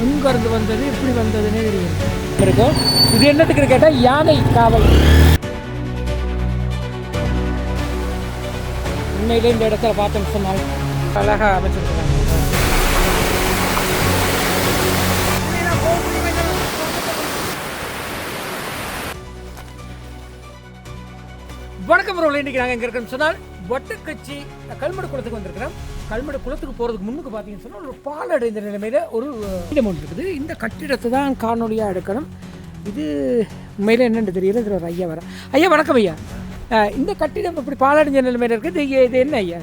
எங்கேருந்து வந்தது எப்படி வந்ததுன்னே தெரியும் இருக்கும். இது என்னத்துக்கு கேட்டால் யானை காவல். உண்மையிலே இந்த இடத்துல பார்த்தோன்னு சொன்னால் அழகாக அமைச்சிருக்கிறாங்க. வணக்கம் ரோல். இன்றைக்கி நாங்கள் எங்கே இருக்கோம்னு சொன்னால் வட்டக்கச்சி கல்மடு குளத்துக்கு வந்திருக்கிறோம். கல்மடு குளத்துக்கு போகிறதுக்கு முன்னுக்கு பார்த்தீங்கன்னு சொன்னால் ஒரு பாலடைந்த நிலைமையில் ஒரு கட்டிடம் ஒன்று இருக்குது. இந்த கட்டிடத்தை தான் காணொலியாக எடுக்கணும். இது உண்மையிலே என்னென்னு தெரியல. இதில் ஒரு ஐயா வர. ஐயா வணக்கம் ஐயா. இந்த கட்டிடம் இப்படி பாலடைஞ்ச நிலைமையில் இருக்குது. இது என்ன ஐயா?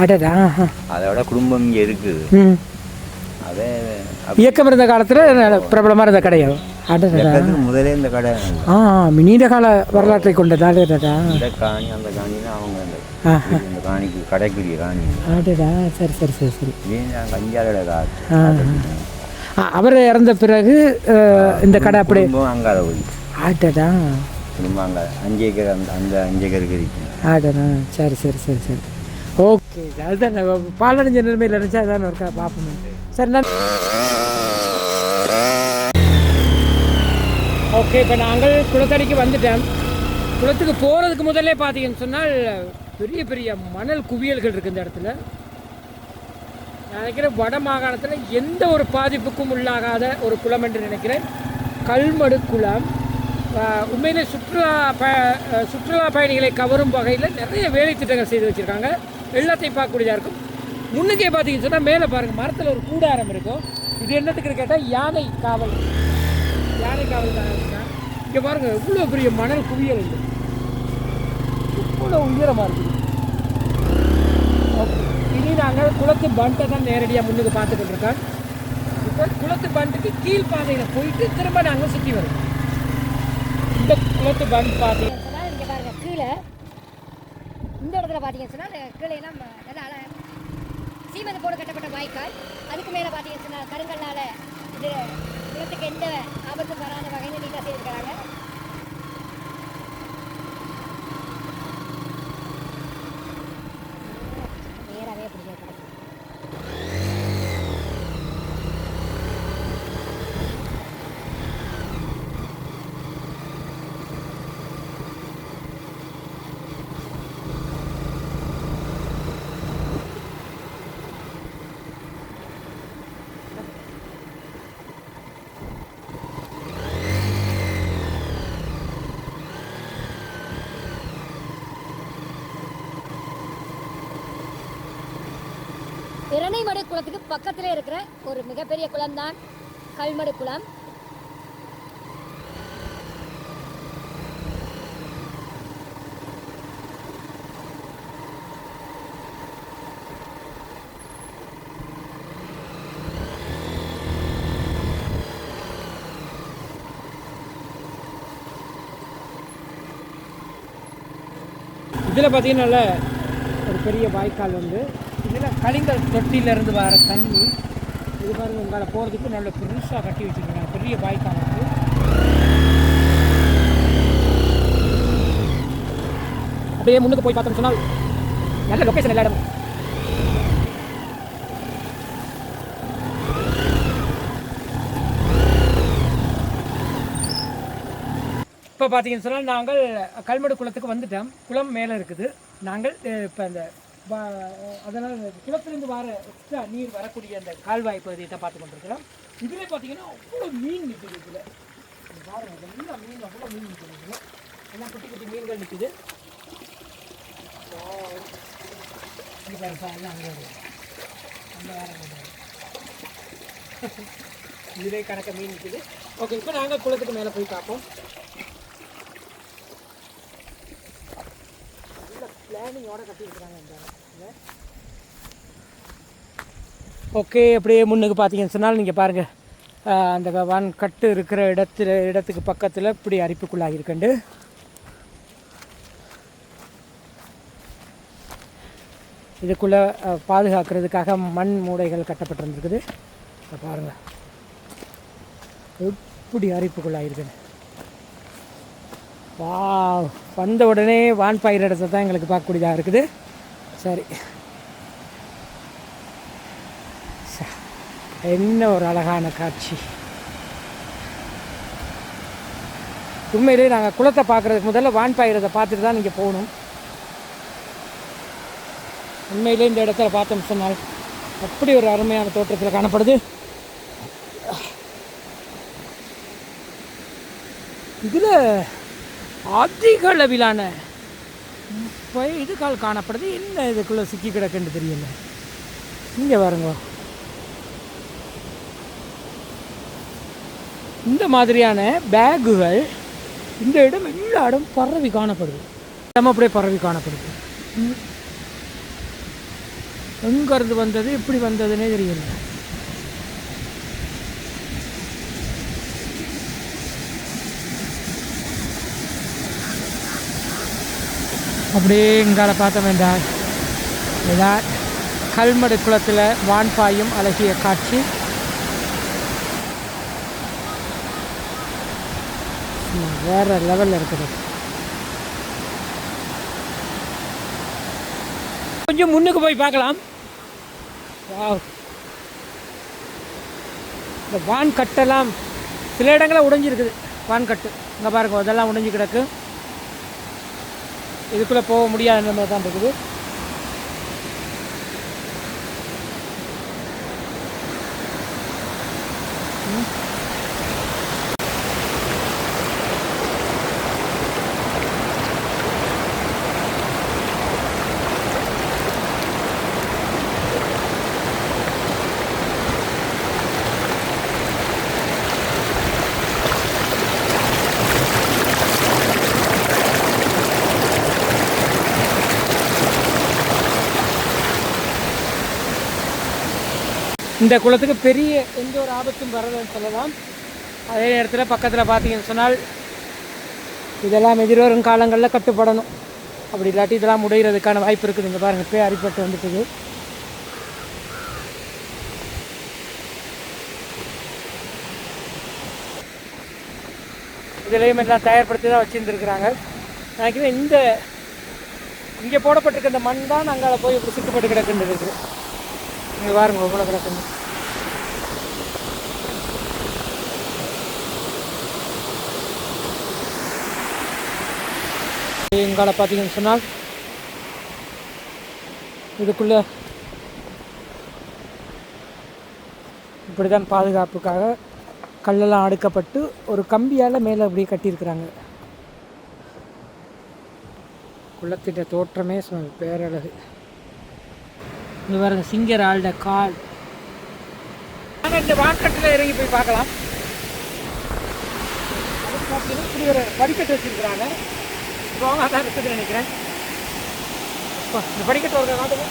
அடடா, அதோட குடும்பம் இங்கே இருக்குது. அதே இயக்கம் இருந்த காலத்தில் பிரபலமாக இருந்த கடையா? முதலே இந்த கடை நீண்ட கால வரலாற்றை கொண்டதால் இந்த காணி அந்த காணினா அவங்க இந்த காணிக்கு கடைக்குரிய காணி. அடடா, சரி சரி சரி சரி. கஞ்சாலோட காசு அவர் இறந்த பிறகு இந்த கடை அப்படி அங்காத போய். ஆட்டடா, திரும்ப அங்கே 5 ஏக்கர் அந்த 5 ஏக்கருக்கு இருக்கு. ஆட்டடா, சரி சரி சரி சரி. ஓகே, அதுதான் பாலடைஞ்ச நிலைமையில் இருந்துச்சு. அதுதான் இருக்கா பார்ப்போம். சரி நான் ஓகே. இப்போ நாங்கள் குளத்தடிக்கு வந்துட்டோம். குளத்துக்கு போகிறதுக்கு முதல்லே பார்த்தீங்கன்னு சொன்னால் பெரிய பெரிய மணல் குவியல்கள் இருக்குது இந்த இடத்துல. நான் நினைக்கிறேன் வட மாகாணத்தில் எந்த ஒரு பாதிப்புக்கும் உள்ளாகாத ஒரு குளம் என்று நினைக்கிறேன். கல்மடு குளம் உண்மையிலே சுற்றுலா பயணிகளை கவரும் வகையில் நிறைய வேலை திட்டங்கள் செய்து வச்சுருக்காங்க. எல்லாத்தையும் பார்க்கக்கூடியதாக இருக்கும். முன்னுக்கே பார்த்தீங்கன்னு சொன்னால் மேலே பாருங்கள், மரத்தில் ஒரு கூடாரம் இருக்கும். இது என்னத்துக்கு கேட்டால் யானை காவல். யானை காவல் தான் இருக்கா. இங்கே பாருங்கள் எவ்வளோ பெரிய மணல் குவியல் இல்லை, இவ்வளோ உயரமாக இருக்குது. ஓகே, இனி நாங்கள் குளத்து பண்டை தான் நேரடியாக முன்னுக்கு பார்த்துக்கிட்டு இருக்கோம். இப்போ குளத்து பண்டுக்கு கீழ் பாதையில் போயிட்டு திரும்ப நாங்கள் சுற்றி வரோம். இந்த குளத்து பண்ட் பார்த்தீங்கன்னா இங்கே பாருங்கள் கீழே இந்த இடத்துல பார்த்தீங்கன்னு சொன்னால் கீழே எல்லாம் நல்லா சீமெந்து போடு கட்டப்பட்ட வாய்க்கால். அதுக்கு மேலே பார்த்தீங்கன்னு சொன்னால் கருங்கல்லால் இது குளத்துக்கு எந்த ஆபத்தும் வராத வகையில் நீட்டாக செய்திருக்கிறாங்க. நேராகவே பிடிச்சிருக்காங்க. இரணைமடு குளத்துக்கு பக்கத்தில் இருக்கிற ஒரு மிகப்பெரிய குளம் தான் கல்மடு குளம். இதில் பார்த்தீங்கன்னா ஒரு பெரிய வாய்க்கால் வந்து இதில் கலிங்கல் தொட்டியிலேருந்து வர தண்ணி இது பாருங்கள். உங்களை போகிறதுக்கு நல்ல பெருசாக கட்டி வச்சுருக்காங்க. பெரிய வாய்க்கால் வந்து அப்படியே முன்னுக்கு போய் பார்த்தோம்னு சொன்னால் நல்ல லொக்கேஷன் எல்லா இடமும். இப்போ பார்த்தீங்கன்னு சொன்னால் நாங்கள் கல்மடு குளத்துக்கு வந்துட்டோம். குளம் மேலே இருக்குது. நாங்கள் இப்போ அந்த அதனால் குளத்திலிருந்து வர எக்ஸ்ட்ரா நீர் வரக்கூடிய அந்த கால்வாய் பகுதியை தான் பார்த்து கொண்டிருக்கிறோம். இதில் பார்த்தீங்கன்னா அவ்வளோ மீன் நிற்குது. இதில் பாருங்கள், எல்லாம் மீன் அவ்வளோ மீன் நிற்குது. இதில் எல்லாம் குட்டி குட்டி மீன்கள் நிற்குது. இதிலே கணக்க மீன் நிற்குது. ஓகே, இப்போ நாங்கள் குளத்துக்கு மேலே போய் பார்ப்போம். பிளானிங்கோட கட்டியிருக்கிறாங்க இந்த இடத்துல. ஓகே, அப்படியே முன்னுக்கு பார்த்தீங்கன்னு சொன்னால் நீங்கள் பாருங்கள், அந்த வான் கட்டு இருக்கிற இடத்துக்கு பக்கத்தில் இப்படி அரிப்புக்குள்ளாகி இருக்குண்டு. இதுக்குள்ளே பாதுகாக்கிறதுக்காக மண் மூடைகள் கட்டப்பட்டிருந்துருக்குது. பாருங்கள் எப்படி அரிப்புக்குள்ளாகிருக்குன்னு. வா, வந்த உடனே வான் பயிர் இடத்தை தான் எங்களுக்கு பார்க்கக்கூடியதாக இருக்குது. சரி, என்ன ஒரு அழகான காட்சி. உண்மையிலே நாங்கள் குளத்தை பார்க்குறதுக்கு முதல்ல வான்பாயிரத்தை பார்த்துட்டு தான் நீங்கள் போகணும். உண்மையிலே இந்த இடத்துல பார்த்தோம் சொன்னால் அப்படி ஒரு அருமையான தோற்றத்தில் காணப்படுது. இதில் அதிக அளவிலான இதுக்கால் காணப்படுது. என்ன இதுக்குள்ளே சிக்கி கிடக்குன்னு தெரியல. இங்கே பாருங்க, இந்த மாதிரியான பேக்குகள் இந்த இடம் எல்லா இடம் பரவி காணப்படுது. நம்ம அப்படியே பரவி காணப்படுது. எங்கேருந்து வந்தது எப்படி வந்ததுன்னே தெரியல. அப்படியே இங்கால பார்த்தோம் என்றால் இதான் கல்மடு குளத்தில் வான்பாயும் அழகிய காட்சி. வேற லெவலில் இருக்குது. கொஞ்சம் முன்னுக்கு போய் பார்க்கலாம். இந்த வான் கட்டெல்லாம் சில இடங்களில் உடைஞ்சிருக்குது. வான் கட்டு இங்கே பாருங்க, அதெல்லாம் உடைஞ்சி கிடக்கு. இதுக்குள்ளே போக முடியாத நிலைமை தான் இருக்குது. இந்த குளத்துக்கு பெரிய எந்த ஒரு ஆபத்தும் வரலன்னு சொல்லலாம். அதே நேரத்தில் பக்கத்தில் பார்த்தீங்கன்னு சொன்னால் இதெல்லாம் எதிர்வரும் காலங்களில் கட்டுப்படணும். அப்படி இல்லாட்டி இதெல்லாம் உடைகிறதுக்கான வாய்ப்பு இருக்குது. இங்கே பாருங்கள், இப்போ அடிப்பட்டு வந்துட்டுது. இதுலேயும் எல்லாம் தயார்படுத்தி தான் வச்சுருந்துருக்குறாங்க. நினைக்கிறேன் இந்த இங்கே போடப்பட்டிருக்க இந்த மண் தான் அங்கே போய் இப்படி சுட்டுப்பட்டு கிடக்குன்னு இருக்குது. இங்கே பாருங்க எவ்வளோ கிடக்குன்னு. எங்கால பார்த்தீங்கன்னு சொன்னால் இதுக்குள்ளே இப்படி தான் பாதுகாப்புக்காக கல்லெல்லாம் அடுக்கப்பட்டு ஒரு கம்பியால் மேலே அப்படியே கட்டியிருக்கிறாங்க. குளத்திட்ட தோற்றமே பேரழகு. இங்கே பாருங்க, சிங்கர் ஆள்ட கால். நாங்கள் இந்த வான்கட்டில் இறங்கி போய் பார்க்கலாம். இப்படி ஒரு படிக்கட்டு வச்சுருக்குறாங்க. ஸ்ட்ராங்காக தான் இருக்குதுன்னு நினைக்கிறேன். இந்த படிக்கட்டு ஒரு காட்டுங்க.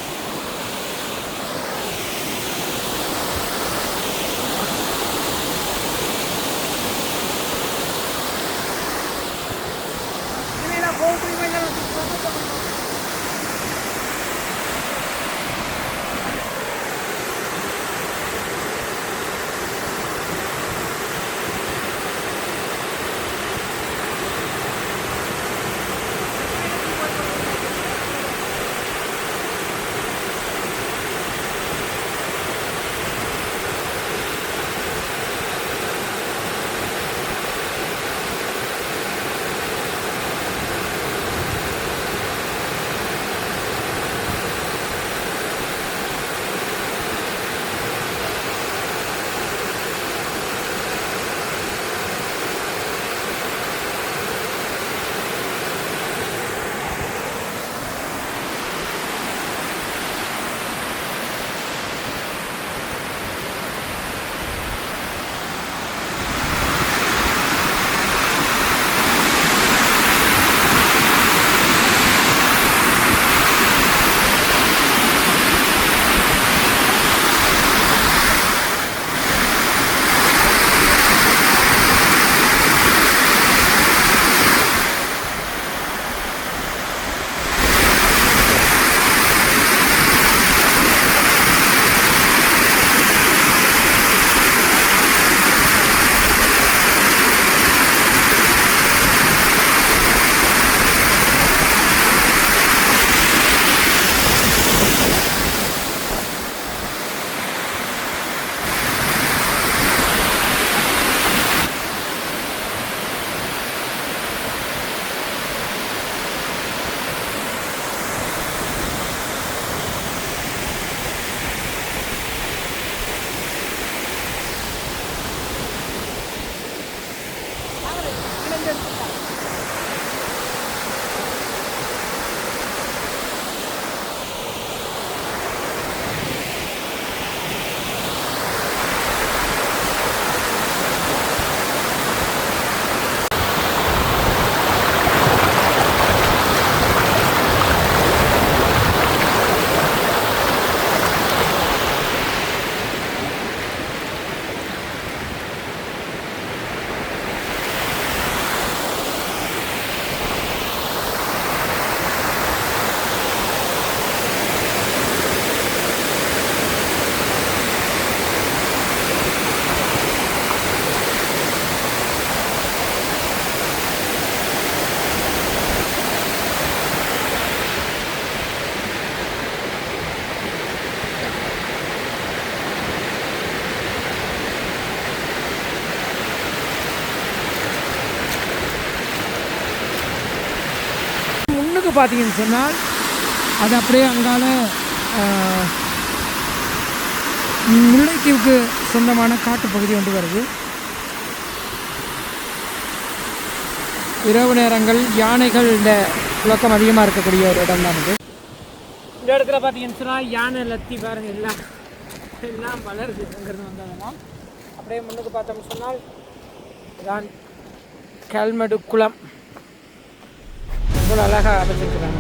பார்த்தீங்கன்னு சொன்னால் அது அப்படியே அங்கால முல்லைத்தீவுக்கு சொந்தமான காட்டுப்பகுதி ஒன்று வருது. இரவு நேரங்கள் யானைகள் இந்த புழக்கம் அதிகமாக இருக்கக்கூடிய ஒரு இடம் தான் இது. இந்த இடத்துல பார்த்தீங்கன்னு சொன்னால் யானை லத்தி பாருங்க எல்லாம் வளருது. அங்கேருந்து வந்ததெல்லாம் அப்படியே முன்னுக்கு பார்த்தோம்னு சொன்னால் இதான் கல்மடு குளம். இவ்வளோ அழகாக அமைச்சிருக்கிறாங்க.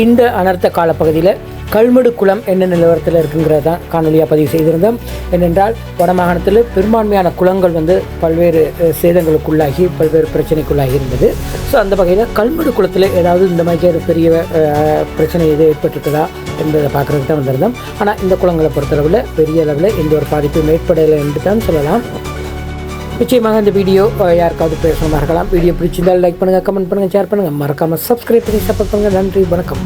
இந்த அனர்த்த காலப்பகுதியில் கல்மடு குளம் என்ன நிலவரத்தில் இருக்குங்கிறத தான் காணொலியாக பதிவு செய்திருந்தோம். ஏனென்றால் வடமாகாணத்தில் பெரும்பான்மையான குளங்கள் பல்வேறு சேதங்களுக்குள்ளாகி பல்வேறு பிரச்சனைக்குள்ளாகி இருந்தது. ஸோ அந்த வகையில் கல்மடு குளத்தில் ஏதாவது இந்த மாதிரி ஒரு பெரிய பிரச்சனை எது ஏற்பட்டுருக்குதா என்பதை பார்க்குறதுக்கு தான் வந்திருந்தோம். ஆனால் இந்த குளங்களை பொறுத்தளவில் பெரிய அளவில் எந்த ஒரு பாதிப்பும் ஏற்படலை என்று தான் சொல்லலாம். நிச்சயமாக இந்த வீடியோ யாருக்காவது பேசணுமா இருக்கலாம். வீடியோ பிடிச்சிருந்தால் லைக் பண்ணுங்கள், கமெண்ட் பண்ணுங்கள், ஷேர் பண்ணுங்கள், மறக்காமல் சப்ஸ்கிரைப் பண்ணி சப்போர்ட் பண்ணுங்கள். நன்றி, வணக்கம்.